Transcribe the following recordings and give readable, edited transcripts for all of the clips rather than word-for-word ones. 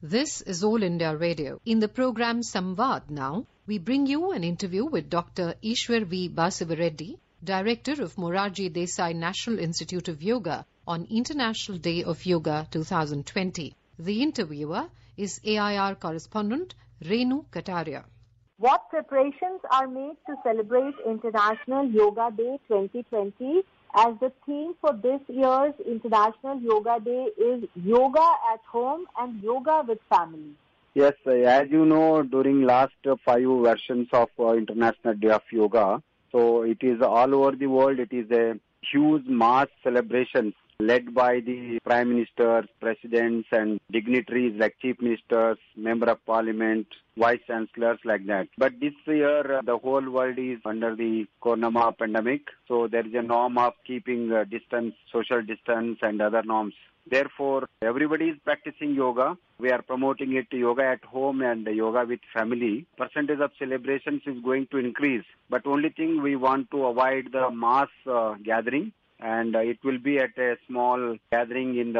This is All India Radio. In the program Samvad now, we bring you an interview with Dr. Ishwar V. Basivareddy, Director of Morarji Desai National Institute of Yoga on International Day of Yoga 2020. The interviewer is AIR correspondent Renu Kataria. What preparations are made to celebrate International Yoga Day 2020? As the theme for this year's International Yoga Day is Yoga at Home and Yoga with Family. Yes, as you know, during last 5 versions of International Day of Yoga, so it is all over the world. It is a huge mass celebration led by the Prime Ministers, Presidents and dignitaries like Chief Ministers, Member of Parliament, Vice Chancellors like that. But this year, the whole world is under the Corona pandemic. So there is a norm of keeping distance, social distance and other norms. Therefore, everybody is practicing yoga. We are promoting it yoga at home and yoga with family. Percentage of celebrations is going to increase. But only thing we want to avoid the mass gathering. And it will be at a small gathering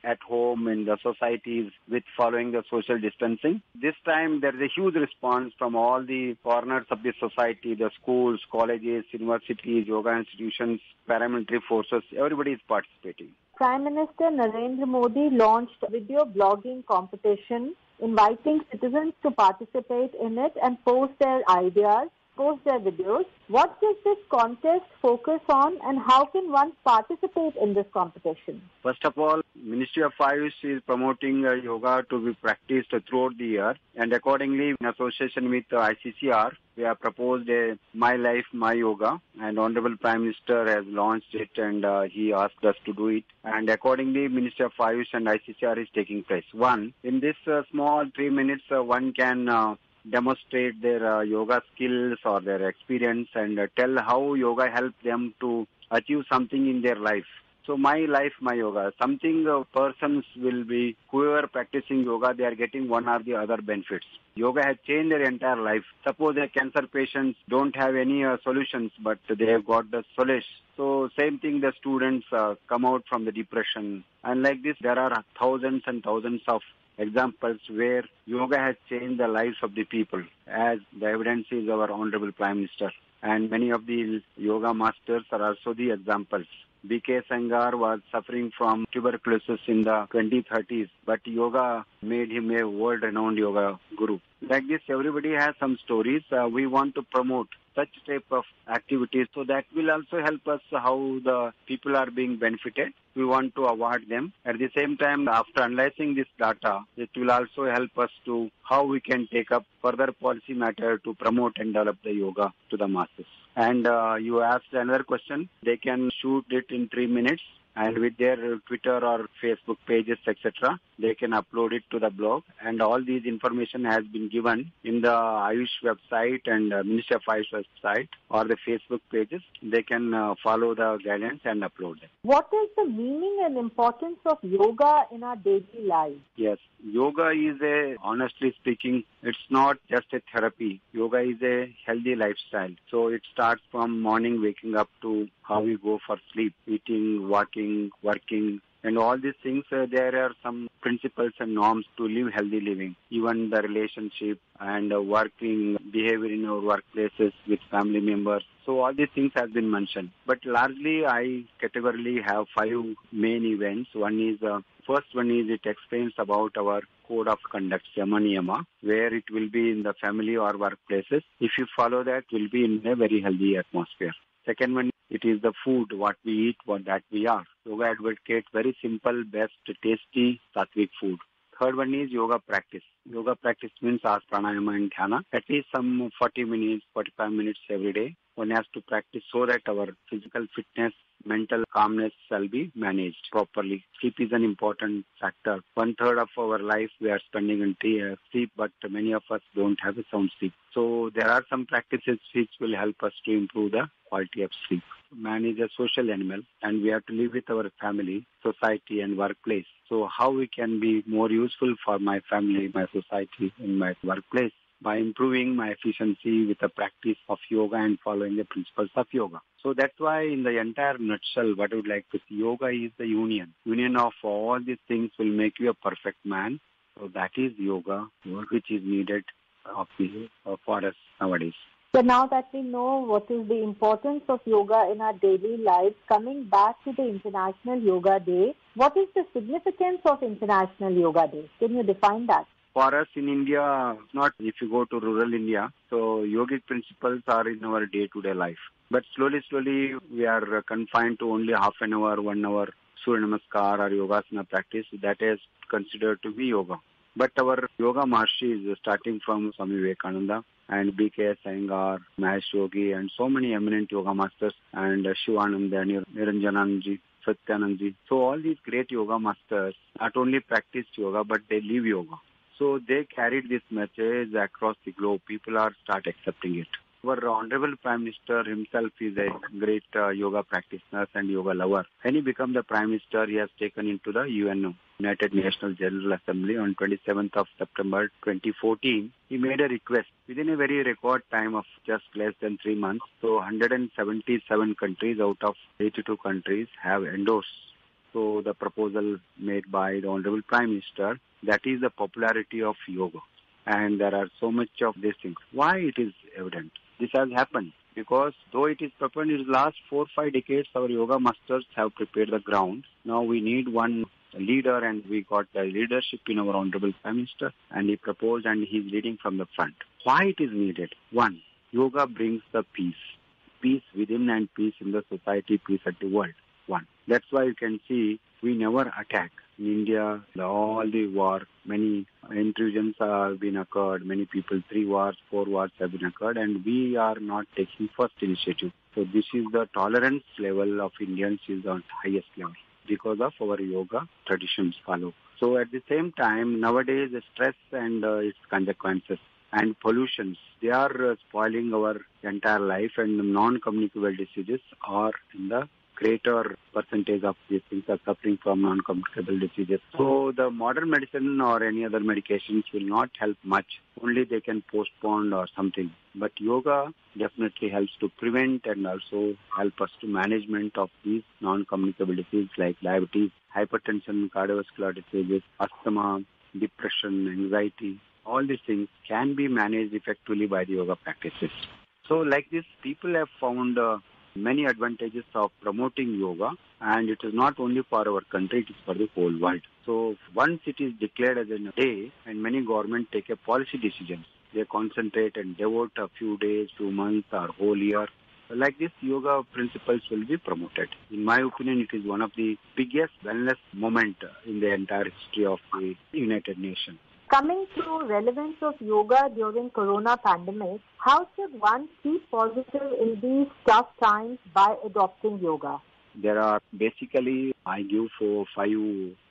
at home in the societies with following the social distancing. This time there is a huge response from all the corners of the society, the schools, colleges, universities, yoga institutions, paramilitary forces. Everybody is participating. Prime Minister Narendra Modi launched a video blogging competition inviting citizens to participate in it and post their ideas, post their videos. What does this contest focus on and how can one participate in this competition? First of all, Ministry of Ayush is promoting yoga to be practiced throughout the year, and accordingly in association with ICCR, we have proposed a My Life, My Yoga, and Honorable Prime Minister has launched it and he asked us to do it. And accordingly, Ministry of Ayush and ICCR is taking place. One, in this small 3 minutes, one can demonstrate their yoga skills or their experience and tell how yoga helped them to achieve something in their life. So my life, my yoga. Something persons will be, whoever practicing yoga, they are getting one or the other benefits. Yoga has changed their entire life. Suppose a cancer patients don't have any solutions, but they have got the solace. So same thing, the students come out from the depression. And like this, there are thousands and thousands of examples where yoga has changed the lives of the people, as the evidence is our Honorable Prime Minister. And many of the yoga masters are also the examples. B.K. Sengar was suffering from tuberculosis in the 2030s, but yoga made him a world-renowned yoga guru. Like this, everybody has some stories. We want to promote such type of activities, so that will also help us how the people are being benefited. We want to award them. At the same time, after analyzing this data, it will also help us to how we can take up further policy matter to promote and develop the yoga to the masses. And you asked another question. They can shoot it in 3 minutes, and with their Twitter or Facebook pages, etc., they can upload it to the blog. And all these information has been given in the Ayush website and Ministry of Ayush website or the Facebook pages. They can follow the guidance and upload them. What is the meaning and importance of yoga in our daily lives? Yes, yoga is honestly speaking, it's not just a therapy. Yoga is a healthy lifestyle. So it starts from morning waking up to how we go for sleep, eating, walking, working, and all these things. There are some principles and norms to live healthy living. Even the relationship and working behavior in our workplaces with family members. So all these things have been mentioned. But largely, I categorically have 5 main events. First one is it explains about our code of conduct, Yama Niyama, where it will be in the family or workplaces. If you follow that, will be in a very healthy atmosphere. Second one, it is the food, what we eat, what that we are. Yoga advocates very simple, best, tasty, sattvic food. Third one is yoga practice. Yoga practice means asana, pranayama and dhyana. At least some 40 minutes, 45 minutes every day. One has to practice so that our physical fitness, mental calmness shall be managed properly. Sleep is an important factor. 1/3 of our life we are spending in sleep, but many of us don't have a sound sleep. So there are some practices which will help us to improve the quality of sleep. Man is a social animal and we have to live with our family, society and workplace. So how we can be more useful for my family, my society and my workplace? By improving my efficiency with the practice of yoga and following the principles of yoga. So that's why in the entire nutshell, what I would like to say, yoga is the union. Union of all these things will make you a perfect man. So that is yoga, which is needed for us nowadays. So now that we know what is the importance of yoga in our daily lives, coming back to the International Yoga Day, what is the significance of International Yoga Day? Can you define that? For us in India, not if you go to rural India, so yogic principles are in our day-to-day life. But slowly, we are confined to only half an hour, 1 hour, Surya Namaskar or Yogasana practice. That is considered to be yoga. But our yoga Maharshi is starting from Swami Vivekananda and B.K.S. Iyengar, Mahesh Yogi, and so many eminent yoga masters, and Shivananda, Niranjananji, Satyanandji. So all these great yoga masters not only practiced yoga, but they live yoga. So they carried this message across the globe. People are start accepting it. Our Honorable Prime Minister himself is a great yoga practitioner and yoga lover. When he became the Prime Minister, he has taken into the UN, United Nations General Assembly, on 27th of September 2014. He made a request within a very record time of just less than 3 months. So 177 countries out of 82 countries have endorsed. So the proposal made by the Honorable Prime Minister, that is the popularity of yoga. And there are so much of these things. Why it is evident? This has happened because though it is prepared in the last 4-5 decades, our yoga masters have prepared the ground. Now we need one leader, and we got the leadership in our Honorable Prime Minister, and he proposed and he is leading from the front. Why it is needed? One, yoga brings the peace. Peace within and peace in the society, peace at the world. One. That's why you can see we never attack. In India, all the war, many intrusions have been occurred, many people, 3 wars, 4 wars have been occurred, and we are not taking first initiative. So this is the tolerance level of Indians is on highest level because of our yoga traditions follow. So at the same time, nowadays the stress and its consequences and pollutions, they are spoiling our entire life, and non-communicable diseases are in the greater percentage of these things are suffering from non-communicable diseases. So the modern medicine or any other medications will not help much. Only they can postpone or something. But yoga definitely helps to prevent and also help us to management of these non-communicable diseases like diabetes, hypertension, cardiovascular diseases, asthma, depression, anxiety. All these things can be managed effectively by the yoga practices. So like this, people have found many advantages of promoting yoga, and it is not only for our country, it is for the whole world. So once it is declared as a day, and many governments take a policy decisions, they concentrate and devote a few days, 2 months or whole year. Like this, yoga principles will be promoted. In my opinion, it is one of the biggest wellness moment in the entire history of the United Nations. Coming to relevance of yoga during corona pandemic, how should one keep positive in these tough times by adopting yoga? There are basically, I give 5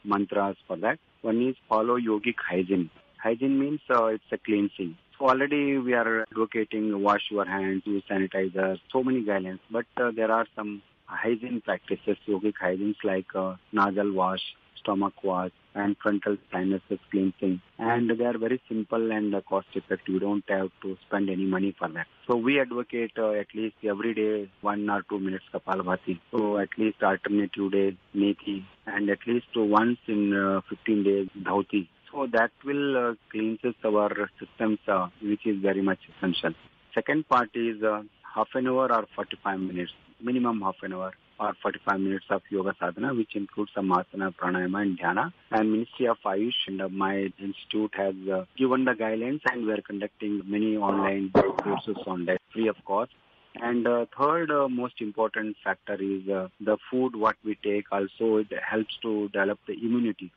mantras for that. One is follow yogic hygiene. Hygiene means it's a cleansing. So already we are advocating wash your hands, use sanitizer, so many guidelines. But there are some hygiene practices, yogic hygienes like nasal wash, stomach wash, and frontal sinuses cleansing. And they are very simple and cost effective. You don't have to spend any money for that. So we advocate at least every day 1 or 2 minutes Kapalabhati. So at least alternative days Neti, and at least once in 15 days Dhauti. So that will cleanses our systems, which is very much essential. Second part is half an hour or 45 minutes, minimum half an hour or 45 minutes of yoga sadhana, which includes some asana, pranayama and dhyana. And Ministry of Ayush and my institute has given the guidelines, and we are conducting many online courses on that free of cost. And third most important factor is the food what we take. Also it helps to develop the immunity.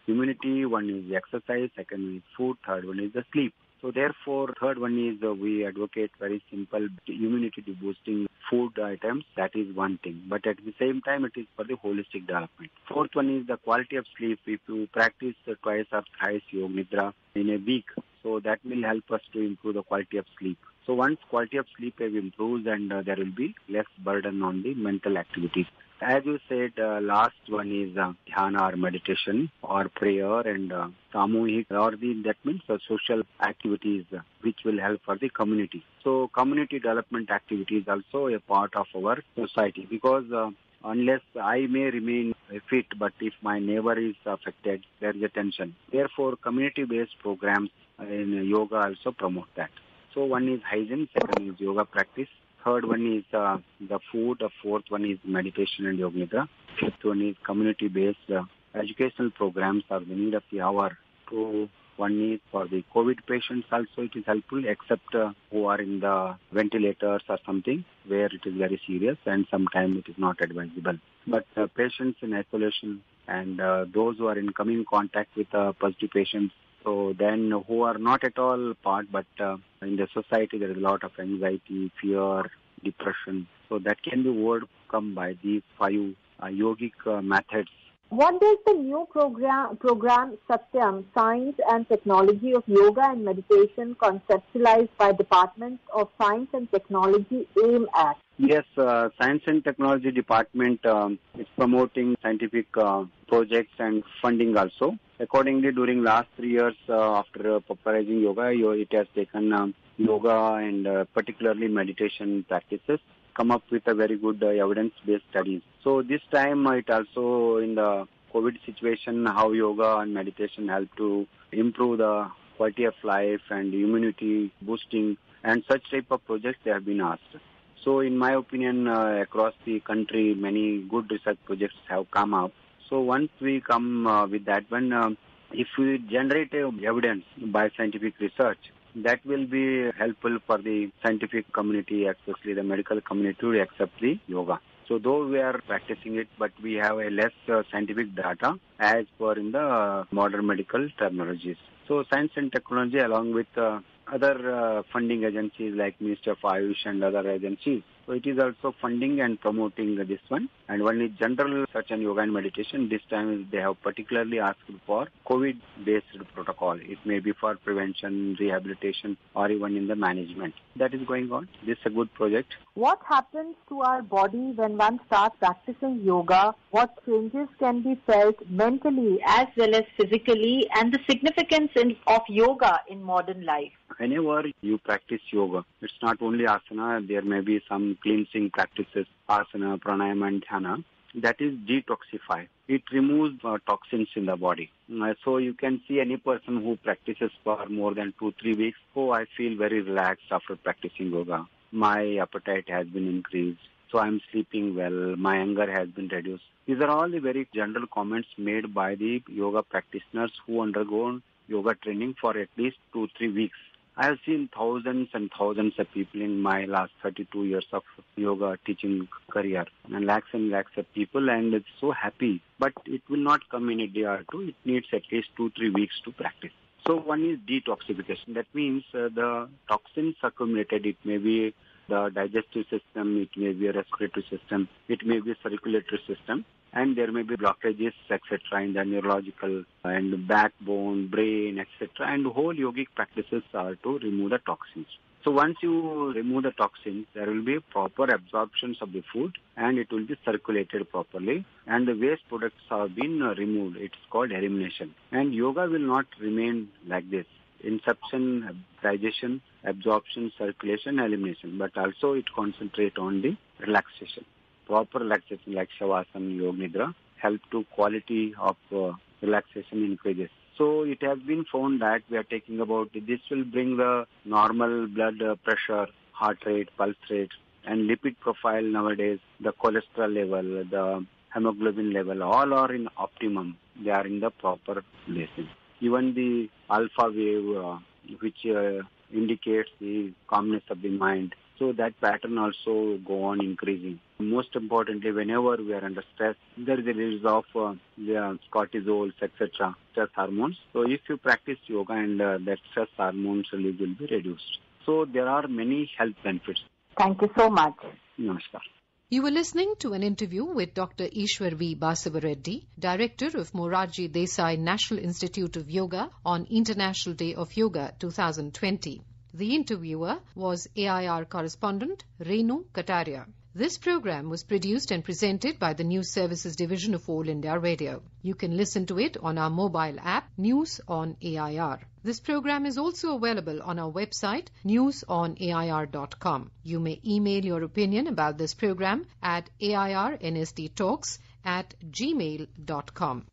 Immunity, one is exercise, second is food, third one is the sleep. So therefore, third one is we advocate very simple immunity boosting food items. That is one thing. But at the same time, it is for the holistic development. Fourth one is the quality of sleep. If you practice twice or thrice yoga nidra in a week, so that will help us to improve the quality of sleep. So once quality of sleep improves, and there will be less burden on the mental activities. As you said, last one is dhyana or meditation or prayer and samuhik, or that means social activities which will help for the community. So community development activity is also a part of our society, because unless I may remain fit, but if my neighbor is affected, there is a tension. Therefore, community-based programs in yoga also promote that. So one is hygiene, second is yoga practice, third one is the food, the fourth one is meditation and yoga nidra, fifth one is community-based educational programs are the need of the hour. To one is for the COVID patients also it is helpful, except who are in the ventilators or something where it is very serious and sometimes it is not advisable. But patients in isolation and those who are in coming contact with positive patients, so then who are not at all part, but in the society there is a lot of anxiety, fear, depression. So that can be overcome by these 5 yogic methods. What does the new program Satyam, Science and Technology of Yoga and Meditation conceptualized by Department of Science and Technology aim at? Yes, Science and Technology Department is promoting scientific projects and funding also. Accordingly, during last 3 years after popularizing yoga, it has taken yoga and particularly meditation practices, come up with a very good evidence-based studies. So this time it also in the COVID situation, how yoga and meditation help to improve the quality of life and immunity boosting, and such type of projects they have been asked. So in my opinion, across the country, many good research projects have come up. So once we come with that one, if we generate evidence by scientific research, that will be helpful for the scientific community, especially the medical community, to accept the yoga. So though we are practicing it, but we have a less scientific data as per in the modern medical terminologies. So science and technology along with other funding agencies like Ministry of Ayush and other agencies. So it is also funding and promoting this one. And one is general research and yoga and meditation. This time they have particularly asked for COVID-based protocol. It may be for prevention, rehabilitation, or even in the management. That is going on. This is a good project. What happens to our body when one starts practicing yoga? What changes can be felt mentally as well as physically, and the significance of yoga in modern life? Whenever you practice yoga, it's not only asana, there may be some cleansing practices, asana, pranayama and dhyana, that is detoxify. It removes toxins in the body. So you can see any person who practices for more than 2-3 weeks, I feel very relaxed after practicing yoga. My appetite has been increased, so I'm sleeping well, my anger has been reduced. These are all the very general comments made by the yoga practitioners who undergo yoga training for at least 2-3 weeks. I have seen thousands and thousands of people in my last 32 years of yoga teaching career, and lakhs of people, and it's so happy. But it will not come in a day or two. It needs at least 2-3 weeks to practice. So one is detoxification. That means the toxins accumulated, it may be the digestive system, it may be a respiratory system, it may be a circulatory system, and there may be blockages, etc., in the neurological and backbone, brain, etc. And whole yogic practices are to remove the toxins. So once you remove the toxins, there will be proper absorptions of the food and it will be circulated properly, and the waste products have been removed. It's called elimination. And yoga will not remain like this. Inception, digestion, absorption, circulation, elimination, but also it concentrates on the relaxation. Proper relaxation like Shavasana, Yoga Nidra help to quality of relaxation increases. So it has been found that we are taking about this will bring the normal blood pressure, heart rate, pulse rate, and lipid profile nowadays, the cholesterol level, the hemoglobin level, all are in optimum. They are in the proper places. Even the alpha wave, which indicates the calmness of the mind. So that pattern also go on increasing. Most importantly, whenever we are under stress, there is a release of cortisol, etc., stress hormones. So if you practice yoga, and that stress hormones release will be reduced. So there are many health benefits. Thank you so much. Namaskar. You were listening to an interview with Dr. Ishwar V. Basivareddy, Director of Morarji Desai National Institute of Yoga on International Day of Yoga 2020. The interviewer was AIR correspondent Renu Kataria. This program was produced and presented by the News Services Division of All India Radio. You can listen to it on our mobile app, News on AIR. This program is also available on our website, newsonair.com. You may email your opinion about this program at airnsdtalks@gmail.com.